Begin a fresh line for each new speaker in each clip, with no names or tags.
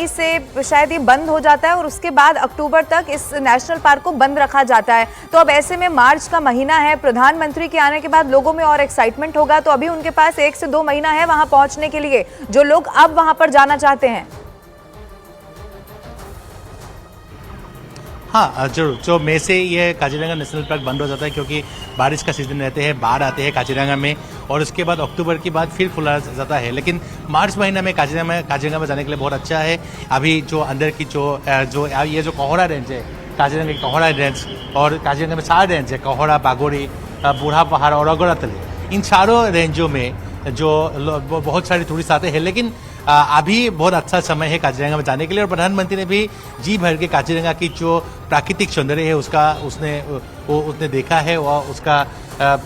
से शायद ये बंद हो जाता है और उसके बाद अक्टूबर तक इस नेशनल पार्क को बंद रखा जाता है। तो अब ऐसे में मार्च का महीना है, प्रधानमंत्री के आने के बाद लोगों में और एक्साइटमेंट होगा। तो अभी उनके पास 1 से 2 महीना है वहां पहुंचने के लिए, जो लोग अब वहां पर जाना चाहते हैं।
हाँ, जो मई से ये काजीरंगा नेशनल पार्क बंद हो जाता है क्योंकि बारिश का सीजन रहते हैं, बाढ़ आते हैं काजीरंगा में, और उसके बाद अक्टूबर के बाद फिर खुला जाता है। लेकिन मार्च महीना में काजीरंगा में जाने के लिए बहुत अच्छा है। अभी जो अंदर की जो ये जो कोहरा रेंज है, काजीरंगा की कोहरा रेंज, और काजीरंगा में 4 रेंज है, कोहरा, बागोरी, बूढ़ा पहाड़ और अगरतली। इन चारों रेंजों में जो बहुत सारे टूरिस्ट आते हैं। लेकिन अभी बहुत अच्छा समय है काजीरंगा में जाने के लिए, और प्रधानमंत्री ने भी जी भर के काजीरंगा की जो प्राकृतिक सौंदर्य है उसने देखा है, और उसका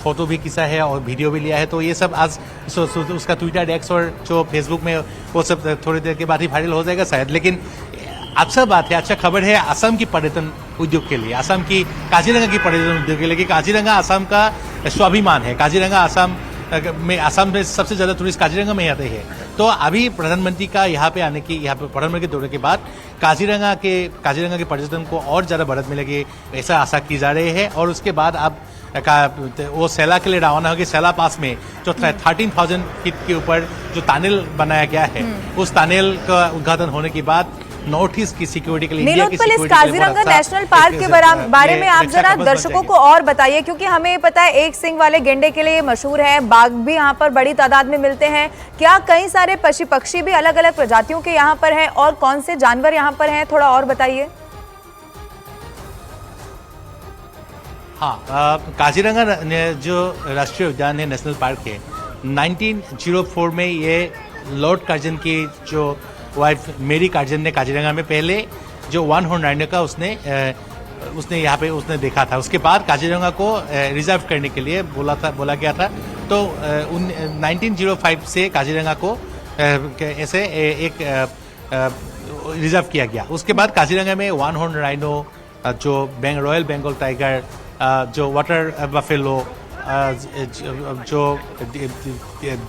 फोटो भी खींचा है और वीडियो भी लिया है। तो ये सब आज उसका ट्विटर, एक्स और जो फेसबुक में वो सब थोड़ी देर के बाद ही वायरल हो जाएगा शायद। लेकिन अच्छा बात है, अच्छा खबर है असम की पर्यटन उद्योग के लिए, असम की काजीरंगा की पर्यटन उद्योग के लिए, कि काजीरंगा असम का स्वाभिमान है। काजीरंगा असम में सबसे ज्यादा टूरिस्ट काजीरंगा में ही आते हैं। तो अभी प्रधानमंत्री का यहाँ पे प्रधानमंत्री के दौरे के बाद काजीरंगा के पर्यटन को और ज्यादा बढ़त मिलेगी, ऐसा आशा की जा रही है। और उसके बाद अब वो सैला के लिए रवाना होगी। सैला पास में जो 13,000 फीट के ऊपर जो टनल बनाया गया है, उस टनल का उद्घाटन होने के बाद नॉर्थ ईस्ट की सिक्योरिटी के लिए, इंडिया की सिक्योरिटी के लिए
काजीरंगा नेशनल पार्क के बारे में आप जरा दर्शकों को और बताइए, क्योंकि हमें पता है एक सिंग वाले गेंडे के लिए मशहूर है, बाघ भी यहाँ पर बड़ी तादाद में मिलते हैं। क्या कई सारे पशु पक्षी भी अलग अलग प्रजातियों के यहाँ पर हैं, और कौन से जानवर यहाँ पर हैं, थोड़ा और बताइए।
हाँ, काजीरंगा जो राष्ट्रीय उद्यान है, नेशनल पार्क है, 1904 में ये लॉर्ड कार्जन की जो वाइफ मेरी कार्जन ने काजीरंगा में पहले जो 1 हॉर्न राइनो का उसने यहाँ पे देखा था। उसके बाद काजीरंगा को रिजर्व करने के लिए बोला गया था। तो 1905 से काजीरंगा को ऐसे एक रिजर्व किया गया। उसके बाद काजीरंगा में 1 हॉर्न राइनो, जो रॉयल बंगाल टाइगर, जो वाटर बफेलो, जो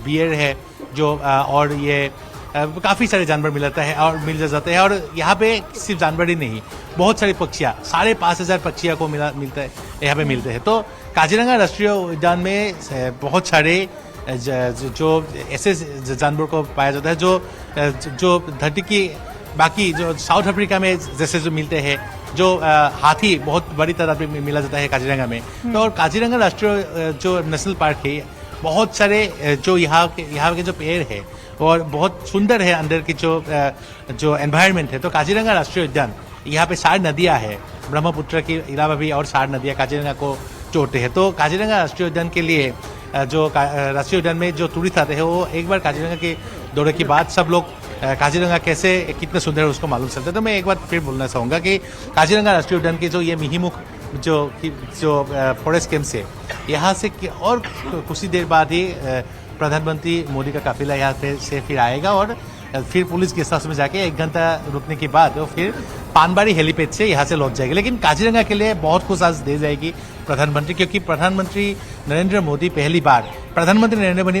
बियर है, जो और ये काफ़ी सारे जानवर मिल जाते हैं। और यहाँ पे सिर्फ जानवर ही नहीं, बहुत सारी पक्षियाँ, 5,500 पक्षियों को यहाँ पे मिलते हैं। तो काजीरंगा राष्ट्रीय उद्यान में बहुत सारे जो ऐसे जानवर को पाया जाता है जो धरती की बाकी जो साउथ अफ्रीका में जैसे जो मिलते हैं, जो हाथी बहुत बड़ी तादाद में मिला जाता है काजीरंगा में। तो और काजीरंगा राष्ट्रीय जो नेशनल पार्क है, बहुत सारे जो यहाँ के जो पेड़ है और बहुत सुंदर है, अंदर की जो एनवायरनमेंट है। तो काजीरंगा राष्ट्रीय उद्यान, यहाँ पे 4 नदियाँ है, ब्रह्मपुत्र के अलावा भी और 4 नदियाँ काजीरंगा को जोड़ते हैं। तो काजीरंगा राष्ट्रीय उद्यान के लिए जो राष्ट्रीय उद्यान में जो टूरिस्ट आते हैं, वो एक बार काजीरंगा के दौरे के बाद सब लोग काजीरंगा कितने सुंदर है उसको मालूम चलता है। तो मैं एक बार फिर बोलना चाहूँगा कि काजीरंगा राष्ट्रीय उद्यान की जो ये मिहीमुख जो फॉरेस्ट कैंप से यहाँ से और कुछ ही देर बाद ही प्रधानमंत्री मोदी का काफिला यहाँ पे से फिर आएगा, और फिर पुलिस गेस्ट हाउस में जाके 1 घंटा रुकने के बाद वो फिर पानबाड़ी हेलीपैड से यहाँ से लौट जाएगी। लेकिन काजीरंगा के लिए बहुत खुश आज दे जाएगी प्रधानमंत्री, क्योंकि प्रधानमंत्री नरेंद्र मोदी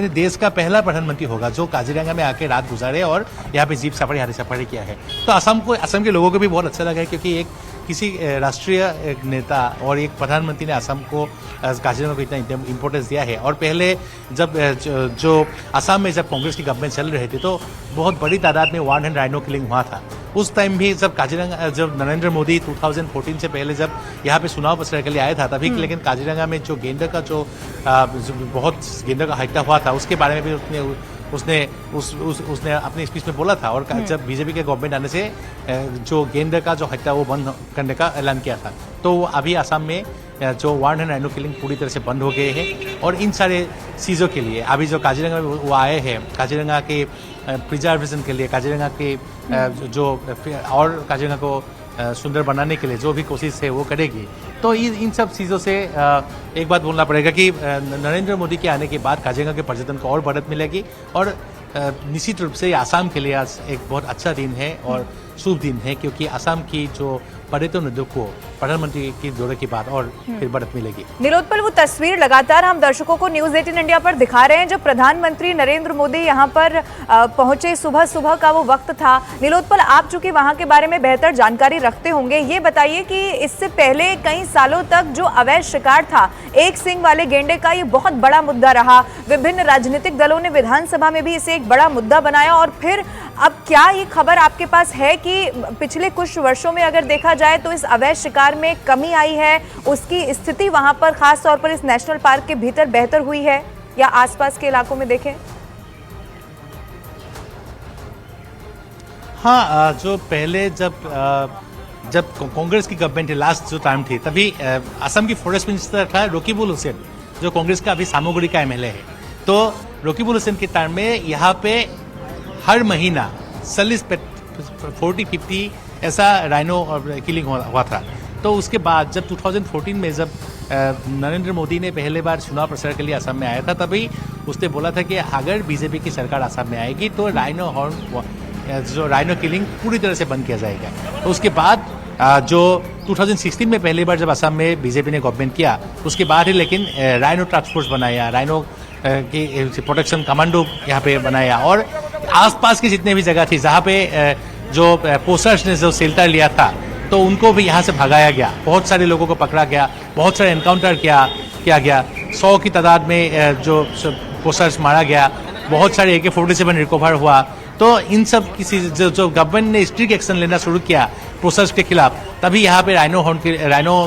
ने देश का पहला प्रधानमंत्री होगा जो काजीरंगा में आके रात गुजारे और यहाँ पे जीप सफारी, हरी सफारी किया है। तो असम के लोगों को भी बहुत अच्छा लगा है, क्योंकि किसी राष्ट्रीय नेता और एक प्रधानमंत्री ने असम को, काजीरंगा को इतना इम्पोर्टेंस दिया है। और पहले जब जो असम में जब कांग्रेस की गवर्नमेंट चल रही थी, तो बहुत बड़ी तादाद में 1 हॉर्न राइनो किलिंग हुआ था। उस टाइम भी जब नरेंद्र मोदी 2014 से पहले जब यहाँ पे चुनाव प्रचार के लिए आया था, तभी लेकिन काजीरंगा में जो गेंडा का बहुत गेंडा का हत्या हुआ था, उसके बारे में भी उसने अपनी स्पीच में बोला था। और जब बीजेपी के गवर्नमेंट आने से जो गेंडा का जो हत्या वो बंद करने का ऐलान किया था। तो अभी असम में जो 1 हॉर्न राइनो किलिंग पूरी तरह से बंद हो गए हैं। और इन सारे चीज़ों के लिए अभी जो काजीरंगा में वो आए हैं, काजीरंगा के प्रिजर्वेशन के लिए, काजीरंगा के और काजीरंगा को सुंदर बनाने के लिए जो भी कोशिश है वो करेगी। तो इन सब चीज़ों से एक बात बोलना पड़ेगा कि नरेंद्र मोदी के आने के बाद काजीरंगा के पर्यटन को और बढ़त मिलेगी। और निश्चित रूप से आसाम के लिए आज एक बहुत अच्छा दिन है, और शुभ दिन है, क्योंकि असम की जो पर्यटन उद्योग को प्रधानमंत्री के दौरे के बाद और फिर बढ़त मिलेगी।
नीलोत्पल, वो तस्वीर लगातार हम दर्शकों को न्यूज 18 इंडिया पर दिखा रहे हैं जब प्रधानमंत्री नरेंद्र मोदी यहाँ पर पहुंचे, सुबह सुबह का वो वक्त था। नीलोत्पल, आप चूंकि वहां के बारे में बेहतर जानकारी रखते होंगे, ये बताइए कि इससे पहले कई सालों तक जो अवैध शिकार था एक सींग वाले गेंडे का, ये बहुत बड़ा मुद्दा रहा। विभिन्न राजनीतिक दलों ने विधानसभा में भी इसे एक बड़ा मुद्दा बनाया और फिर अब क्या ये खबर आपके पास है कि पिछले कुछ वर्षों में अगर देखा जाए तो इस अवैध शिकार में कमी आई है, उसकी स्थिति वहां पर खास तौर पर इस नेशनल पार्क के भीतर बेहतर हुई है या आसपास के इलाकों में देखें?
हाँ, जो पहले जब कांग्रेस की गवर्नमेंट लास्ट जो टाइम थी, तभी असम की फॉरेस्ट मिनिस्टर था रकीबुल हुसैन, जो कांग्रेस का अभी सामूगढ़ी का एमएलए है। तो रकीबुल हुसैन के टाइम में यहाँ पे हर महीना 40-50 ऐसा राइनो किलिंग हुआ था। तो उसके बाद जब 2014 में जब नरेंद्र मोदी ने पहले बार चुनाव प्रचार के लिए असम में आया था, तभी उसने बोला था कि अगर बीजेपी की सरकार असम में आएगी तो राइनो किलिंग पूरी तरह से बंद किया जाएगा। तो उसके बाद जो 2016 में पहली बार जब असम में बीजेपी ने गवर्नमेंट किया, उसके बाद ही लेकिन राइनो टास्क फोर्स बनाया, राइनो की प्रोटेक्शन कमांडो यहाँ पे बनाया और आसपास की जितने भी जगह थी जहाँ पे जो पोस्टर्स ने जो शेल्टर लिया था, तो उनको भी यहाँ से भगाया गया। बहुत सारे लोगों को पकड़ा गया, बहुत सारे एनकाउंटर किया गया। 100 की तादाद में जो पोस्टर्स मारा गया, बहुत सारे AK-47 रिकवर हुआ। तो इन सब किसी जो गवर्नमेंट ने स्ट्रिक्ट एक्शन लेना शुरू किया पोस्टर्स के खिलाफ, तभी यहाँ पे राइनो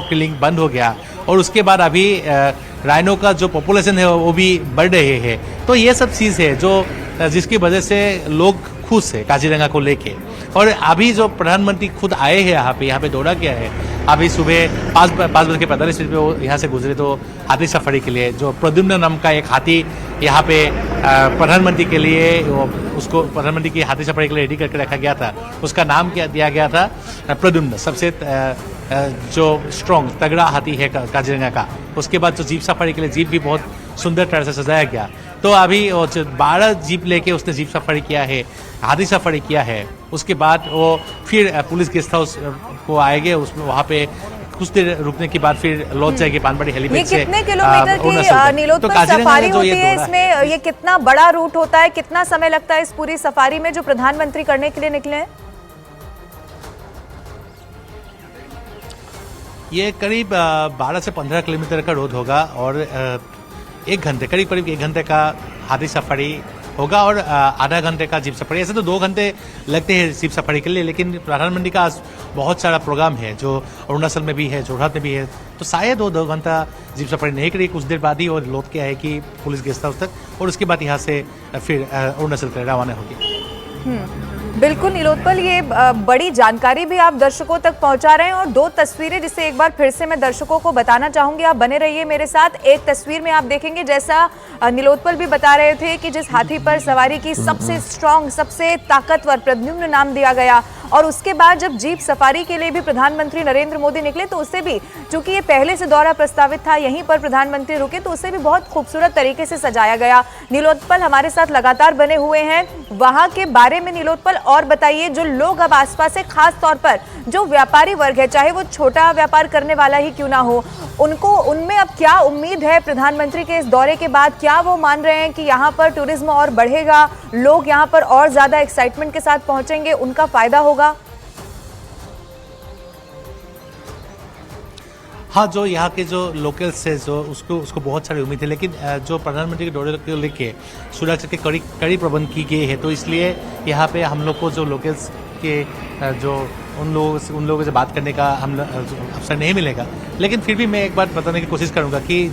किलिंग बंद हो गया। और उसके बाद अभी राइनो का जो पॉपुलेशन है वो भी बढ़ रहे हैं। तो ये सब चीज़ है जो जिसकी वजह से लोग खुश है काजीरंगा को लेके। और अभी जो प्रधानमंत्री खुद आए हैं यहाँ पे दौरा किया है, अभी सुबह 5:45 पे वो यहाँ से गुजरे तो हाथी सफारी के लिए, जो प्रद्युम्न नाम का एक हाथी यहाँ पे प्रधानमंत्री के लिए, उसको प्रधानमंत्री की हाथी सफारी के लिए रेडी करके रखा गया था। उसका नाम क्या दिया गया था? प्रद्युम्न, सबसे जो स्ट्रॉन्ग तगड़ा हाथी है काजीरंगा का। उसके बाद जो जीप सफारी के लिए जीप भी बहुत सुंदर तरह से सजाया गया। तो अभी 12 जीप लेके उसने जीप सफारी किया है, हाथी सफारी किया है। उसके बाद वो फिर पुलिस गेस्ट हाउस को आएंगे, उसमें वहाँ पे कुछ देर रुकने के बाद फिर लौट जाएगी पानबाड़ी हेलीपैड से।
कितने किलोमीटर की नीलोत्पल सफारी होती है इसमें? ये कितना बड़ा रूट होता है, कितना समय लगता है इस पूरी सफारी में जो प्रधानमंत्री करने के लिए निकले हैं?
ये करीब 12 से 15 किलोमीटर का रोड होगा और करीब 1 घंटे का हाथी सफारी होगा और आधा घंटे का जीप सफारी। ऐसे तो 2 घंटे लगते हैं जीप सफारी के लिए, लेकिन प्रधानमंत्री का आज बहुत सारा प्रोग्राम है जो अरुणाचल में भी है, जोरहाट में भी है, तो शायद वो 2 घंटा जीप सफारी नहीं करेगी। कुछ देर बाद ही और लौट के आएगी पुलिस गेस्ट हाउस तक और उसके बाद यहाँ से फिर अरुणाचल के रवाना होगी।
बिल्कुल नीलोत्पल, ये बड़ी जानकारी भी आप दर्शकों तक पहुंचा रहे हैं और 2 तस्वीरें जिसे एक बार फिर से मैं दर्शकों को बताना चाहूंगी, आप बने रहिए मेरे साथ। एक तस्वीर में आप देखेंगे, जैसा नीलोत्पल भी बता रहे थे कि जिस हाथी पर सवारी की सबसे स्ट्रांग, सबसे ताकतवर प्रद्युम्न नाम दिया गया। और उसके बाद जब जीप सफारी के लिए भी प्रधानमंत्री नरेंद्र मोदी निकले तो उससे भी, चूंकि ये पहले से दौरा प्रस्तावित था, यहीं पर प्रधानमंत्री रुके, तो उसे भी बहुत खूबसूरत तरीके से सजाया गया। नीलोत्पल हमारे साथ लगातार बने हुए हैं, वहां के बारे में नीलोत्पल और बताइए। जो लोग अब आसपास से, खास तौर पर जो व्यापारी वर्ग है, चाहे वो छोटा व्यापार करने वाला ही क्यों ना हो, उनमें अब क्या उम्मीद है प्रधानमंत्री के इस दौरे के बाद? क्या वो मान रहे हैं कि यहाँ पर टूरिज्म और बढ़ेगा, लोग यहाँ पर और ज्यादा एक्साइटमेंट के साथ पहुंचेंगे, उनका फायदा होगा?
हाँ, जो यहाँ के जो लोकल्स है जो उसको बहुत सारी उम्मीद है, लेकिन जो प्रधानमंत्री के दौरे को लेके सुरक्षा के कड़ी प्रबंध की गई है, तो इसलिए यहाँ पे हम लोग को जो लोकल्स के जो उन लोगों से बात करने का अवसर नहीं मिलेगा। लेकिन फिर भी मैं एक बात बताने की कोशिश करूँगा कि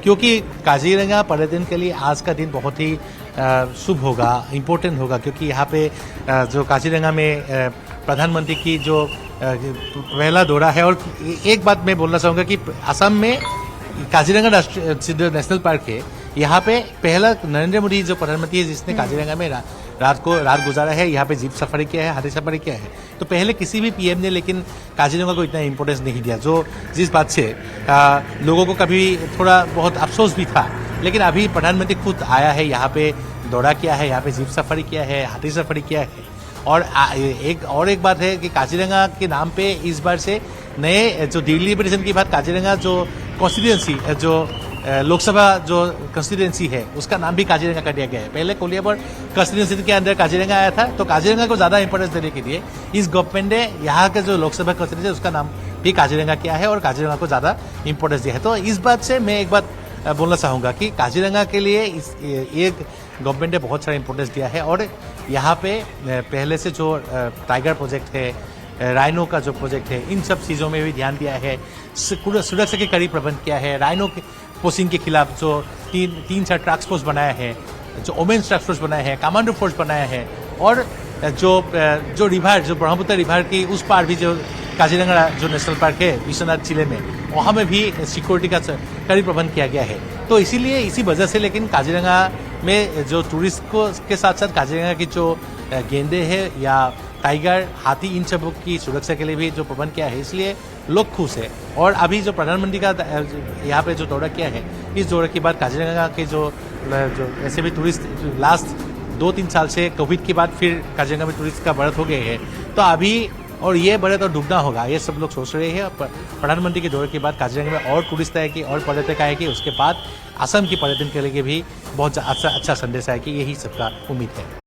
क्योंकि काजीरंगा पर्यटन के लिए आज का दिन बहुत ही शुभ होगा, इम्पोर्टेंट होगा, क्योंकि यहाँ पे जो काजीरंगा में प्रधानमंत्री की जो पहला दौरा है। और एक बात मैं बोलना चाहूँगा कि असम में काजीरंगा नेशनल पार्क है, यहाँ पे पहला नरेंद्र मोदी जो प्रधानमंत्री है जिसने काजीरंगा में रात गुजारा है, यहाँ पे जीप सफारी किया है, हाथी सफारी किया है। तो पहले किसी भी पीएम ने लेकिन काजीरंगा को इतना इंपॉर्टेंस नहीं दिया, जिस बात से लोगों को कभी थोड़ा बहुत अफसोस भी था। लेकिन अभी प्रधानमंत्री खुद आया है, यहाँ पे दौरा किया है, यहाँ पे जीप सफारी किया है, हाथी सफारी किया है, और एक बात है कि काजीरंगा के नाम पे इस बार से नए जो डिलिमिटेशन की बात, काजीरंगा जो कॉन्स्टिट्यूएंसी जो लोकसभा जो कंस्टिट्यूएंसी है उसका नाम भी काजीरंगा कर दिया गया है। पहले कोलियाबर कंस्टिट्यूएंसी के अंदर काजीरंगा आया था, तो काजीरंगा को ज्यादा इंपॉर्टेंस देने के लिए इस गवर्नमेंट ने यहाँ के जो लोकसभा कंस्टिट्यूएंसी है उसका नाम भी काजीरंगा किया है और काजीरंगा को ज्यादा इंपॉर्टेंस दिया है। तो इस बात से मैं एक बात बोलना चाहूँगा कि काजीरंगा के लिए एक गवर्नमेंट ने बहुत सारा इंपॉर्टेंस दिया है और यहाँ पे पहले से जो टाइगर प्रोजेक्ट है, राइनो का जो प्रोजेक्ट है, इन सब चीज़ों में भी ध्यान दिया है। सुरक्षा के कड़ी प्रबंध किया है। राइनो पोसिंग के खिलाफ जो तीन चार टास्क फोर्स बनाया है, जो वोमेन्स टास्क फोर्स बनाया है, कमांडो फोर्स बनाया है और जो रिवर, जो ब्रह्मपुत्र रिवर की उस पार भी जो काजीरंगा जो नेशनल पार्क है विश्वनाथ जिले में, वहाँ में भी सिक्योरिटी का कड़ी प्रबंध किया गया है। तो इसीलिए इसी वजह से लेकिन काजीरंगा में जो टूरिस्ट को के साथ साथ काजीरंगा की जो गेंदे है या टाइगर, हाथी, इन सब की सुरक्षा के लिए भी जो प्रबंध किया है, इसलिए लोग खुश है। और अभी जो प्रधानमंत्री का यहाँ पे जो दौरा किया है, इस दौरे के बाद काजीरंगा के जो ऐसे भी टूरिस्ट लास्ट 2-3 साल से कोविड के बाद फिर काजीरंगा में टूरिस्ट का बढ़त हो गए है, तो अभी और ये बढ़त और दुगना होगा, ये सब लोग सोच रहे हैं। प्रधानमंत्री के दौरे के बाद काजीरंगा में और टूरिस्ट आएगी और पर्यटक आएगी, उसके बाद असम की पर्यटन के लिए भी बहुत अच्छा संदेश आएगी, यही सबका उम्मीद है।